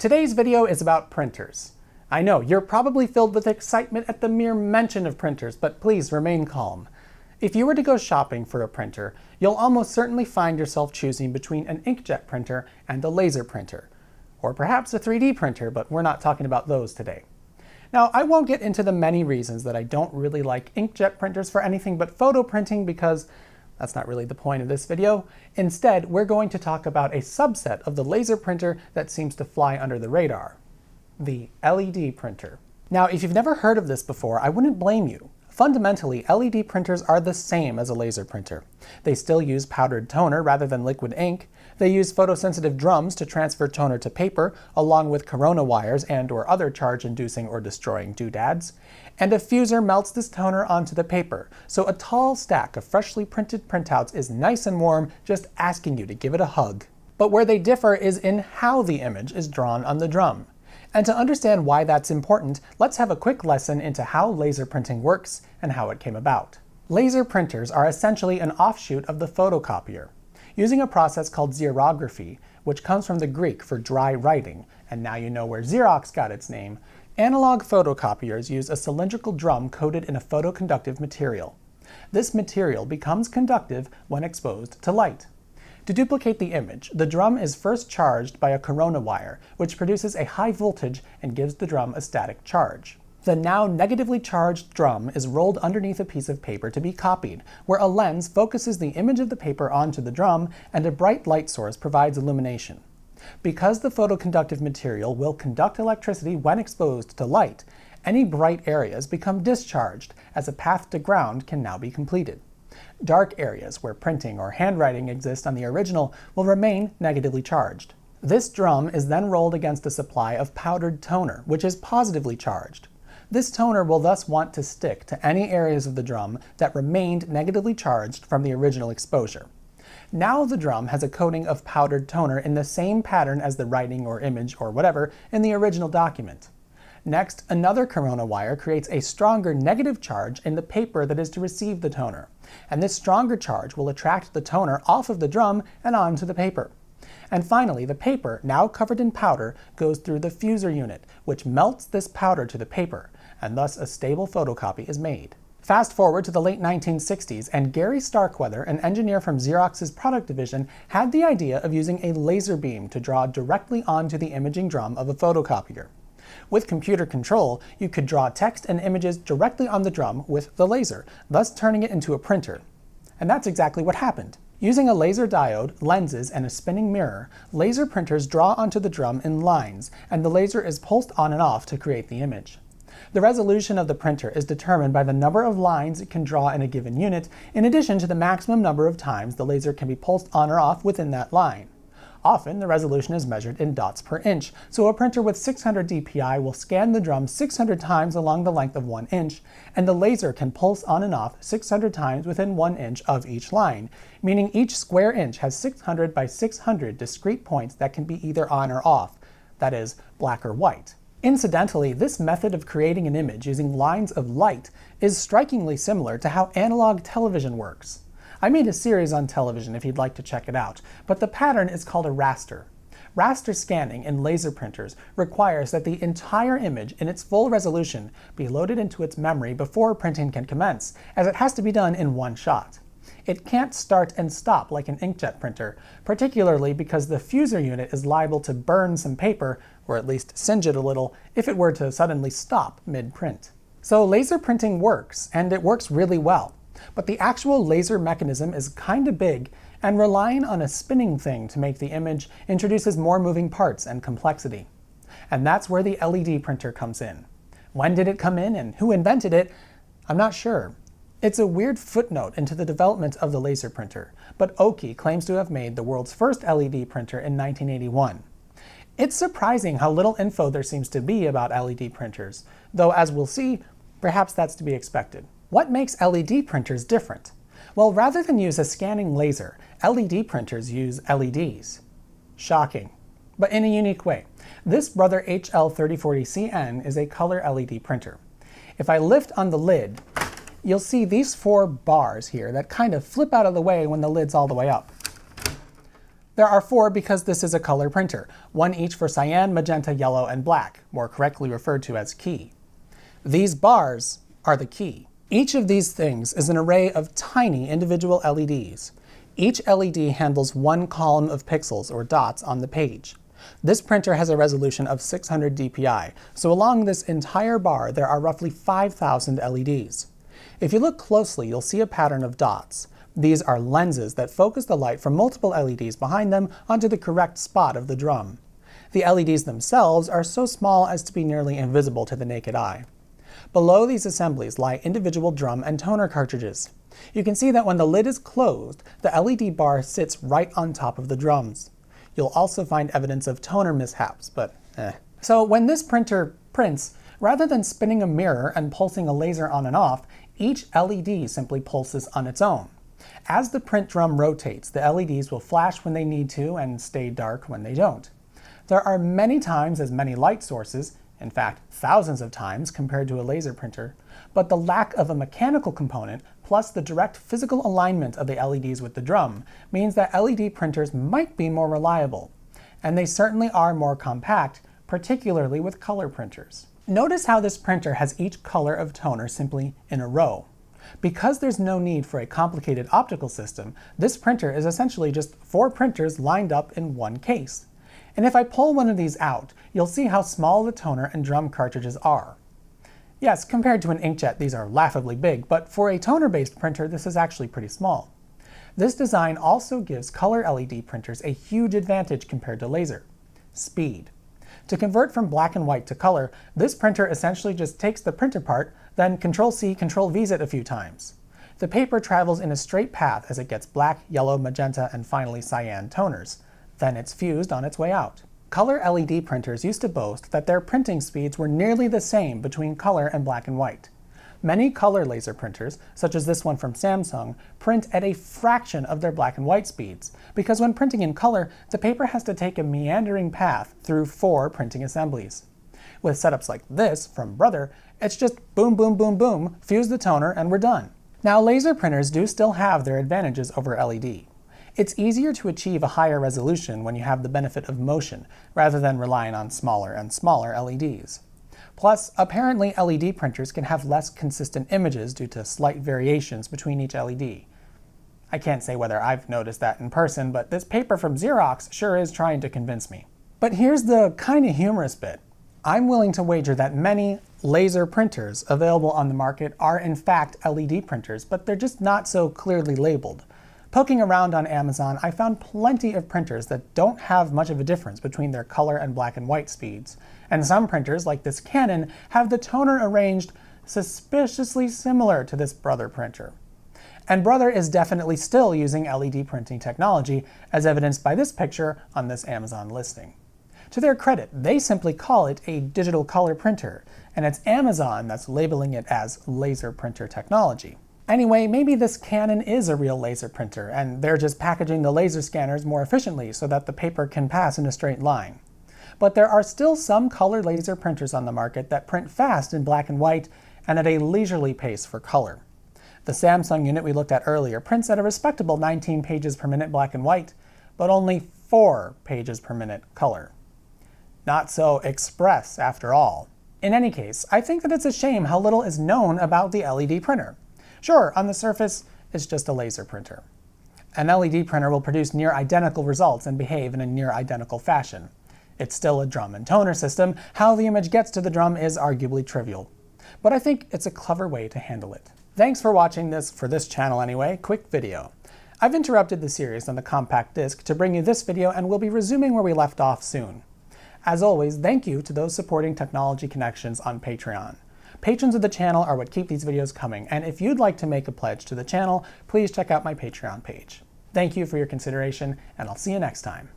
Today's video is about printers. I know, you're probably filled with excitement at the mere mention of printers, but please remain calm. If you were to go shopping for a printer, you'll almost certainly find yourself choosing between an inkjet printer and a laser printer. Or perhaps a 3D printer, but we're not talking about those today. Now, I won't get into the many reasons that I don't really like inkjet printers for anything but photo printing because that's not really the point of this video. Instead, we're going to talk about a subset of the laser printer that seems to fly under the radar. The LED printer. Now, if you've never heard of this before, I wouldn't blame you. Fundamentally, LED printers are the same as a laser printer. They still use powdered toner rather than liquid ink. They use photosensitive drums to transfer toner to paper, along with corona wires and/or other charge-inducing or destroying doodads. And a fuser melts this toner onto the paper, so a tall stack of freshly printed printouts is nice and warm, just asking you to give it a hug. But where they differ is in how the image is drawn on the drum. And to understand why that's important, let's have a quick lesson into how laser printing works and how it came about. Laser printers are essentially an offshoot of the photocopier. Using a process called xerography, which comes from the Greek for dry writing, and now you know where Xerox got its name, analog photocopiers use a cylindrical drum coated in a photoconductive material. This material becomes conductive when exposed to light. To duplicate the image, the drum is first charged by a corona wire, which produces a high voltage and gives the drum a static charge. The now negatively charged drum is rolled underneath a piece of paper to be copied, where a lens focuses the image of the paper onto the drum and a bright light source provides illumination. Because the photoconductive material will conduct electricity when exposed to light, any bright areas become discharged, as a path to ground can now be completed. Dark areas where printing or handwriting exist on the original will remain negatively charged. This drum is then rolled against a supply of powdered toner, which is positively charged. This toner will thus want to stick to any areas of the drum that remained negatively charged from the original exposure. Now the drum has a coating of powdered toner in the same pattern as the writing or image or whatever in the original document. Next, another corona wire creates a stronger negative charge in the paper that is to receive the toner, and this stronger charge will attract the toner off of the drum and onto the paper. And finally, the paper, now covered in powder, goes through the fuser unit, which melts this powder to the paper, and thus a stable photocopy is made. Fast forward to the late 1960s, and Gary Starkweather, an engineer from Xerox's product division, had the idea of using a laser beam to draw directly onto the imaging drum of a photocopier. With computer control, you could draw text and images directly on the drum with the laser, thus turning it into a printer. And that's exactly what happened. Using a laser diode, lenses, and a spinning mirror, laser printers draw onto the drum in lines, and the laser is pulsed on and off to create the image. The resolution of the printer is determined by the number of lines it can draw in a given unit, in addition to the maximum number of times the laser can be pulsed on or off within that line. Often, the resolution is measured in dots per inch, so a printer with 600 dpi will scan the drum 600 times along the length of 1 inch, and the laser can pulse on and off 600 times within 1 inch of each line, meaning each square inch has 600 by 600 discrete points that can be either on or off, that is, black or white. Incidentally, this method of creating an image using lines of light is strikingly similar to how analog television works. I made a series on television if you'd like to check it out, but the pattern is called a raster. Raster scanning in laser printers requires that the entire image in its full resolution be loaded into its memory before printing can commence, as it has to be done in one shot. It can't start and stop like an inkjet printer, particularly because the fuser unit is liable to burn some paper, or at least singe it a little, if it were to suddenly stop mid-print. So laser printing works, and it works really well. But the actual laser mechanism is kinda big, and relying on a spinning thing to make the image introduces more moving parts and complexity. And that's where the LED printer comes in. When did it come in and who invented it? I'm not sure. It's a weird footnote into the development of the laser printer, but Oki claims to have made the world's first LED printer in 1981. It's surprising how little info there seems to be about LED printers, though as we'll see, perhaps that's to be expected. What makes LED printers different? Well, rather than use a scanning laser, LED printers use LEDs. Shocking, but in a unique way. This Brother HL3040CN is a color LED printer. If I lift on the lid, you'll see these 4 bars here that kind of flip out of the way when the lid's all the way up. There are 4 because this is a color printer, one each for cyan, magenta, yellow, and black, more correctly referred to as key. These bars are the key. Each of these things is an array of tiny individual LEDs. Each LED handles one column of pixels or dots on the page. This printer has a resolution of 600 dpi, so along this entire bar there are roughly 5,000 LEDs. If you look closely, you'll see a pattern of dots. These are lenses that focus the light from multiple LEDs behind them onto the correct spot of the drum. The LEDs themselves are so small as to be nearly invisible to the naked eye. Below these assemblies lie individual drum and toner cartridges. You can see that when the lid is closed, the LED bar sits right on top of the drums. You'll also find evidence of toner mishaps, but So when this printer prints, rather than spinning a mirror and pulsing a laser on and off, each LED simply pulses on its own. As the print drum rotates, the LEDs will flash when they need to and stay dark when they don't. There are many times as many light sources, in fact thousands of times compared to a laser printer, but the lack of a mechanical component plus the direct physical alignment of the LEDs with the drum means that LED printers might be more reliable. And they certainly are more compact, particularly with color printers. Notice how this printer has each color of toner simply in a row. Because there's no need for a complicated optical system, this printer is essentially just 4 printers lined up in one case. And if I pull one of these out, you'll see how small the toner and drum cartridges are. Yes, compared to an inkjet these are laughably big, but for a toner-based printer this is actually pretty small. This design also gives color LED printers a huge advantage compared to laser: speed. To convert from black and white to color, this printer essentially just takes the printer part, then Ctrl-C, Ctrl-V's it a few times. The paper travels in a straight path as it gets black, yellow, magenta, and finally cyan toners. Then it's fused on its way out. Color LED printers used to boast that their printing speeds were nearly the same between color and black and white. Many color laser printers, such as this one from Samsung, print at a fraction of their black and white speeds, because when printing in color, the paper has to take a meandering path through 4 printing assemblies. With setups like this from Brother, it's just boom, boom, boom, boom, fuse the toner, and we're done. Now, laser printers do still have their advantages over LED. It's easier to achieve a higher resolution when you have the benefit of motion, rather than relying on smaller and smaller LEDs. Plus, apparently LED printers can have less consistent images due to slight variations between each LED. I can't say whether I've noticed that in person, but this paper from Xerox sure is trying to convince me. But here's the kinda humorous bit. I'm willing to wager that many laser printers available on the market are in fact LED printers, but they're just not so clearly labeled. Poking around on Amazon, I found plenty of printers that don't have much of a difference between their color and black and white speeds. And some printers, like this Canon, have the toner arranged suspiciously similar to this Brother printer. And Brother is definitely still using LED printing technology, as evidenced by this picture on this Amazon listing. To their credit, they simply call it a digital color printer, and it's Amazon that's labeling it as laser printer technology. Anyway, maybe this Canon is a real laser printer, and they're just packaging the laser scanners more efficiently so that the paper can pass in a straight line. But there are still some color laser printers on the market that print fast in black and white and at a leisurely pace for color. The Samsung unit we looked at earlier prints at a respectable 19 pages per minute black and white, but only 4 pages per minute color. Not so express after all. In any case, I think that it's a shame how little is known about the LED printer. Sure, on the surface, it's just a laser printer. An LED printer will produce near identical results and behave in a near identical fashion. It's still a drum and toner system. How the image gets to the drum is arguably trivial. But I think it's a clever way to handle it. Thanks for watching this, for this channel anyway, quick video. I've interrupted the series on the compact disc to bring you this video, and we'll be resuming where we left off soon. As always, thank you to those supporting Technology Connections on Patreon. Patrons of the channel are what keep these videos coming, and if you'd like to make a pledge to the channel, please check out my Patreon page. Thank you for your consideration, and I'll see you next time.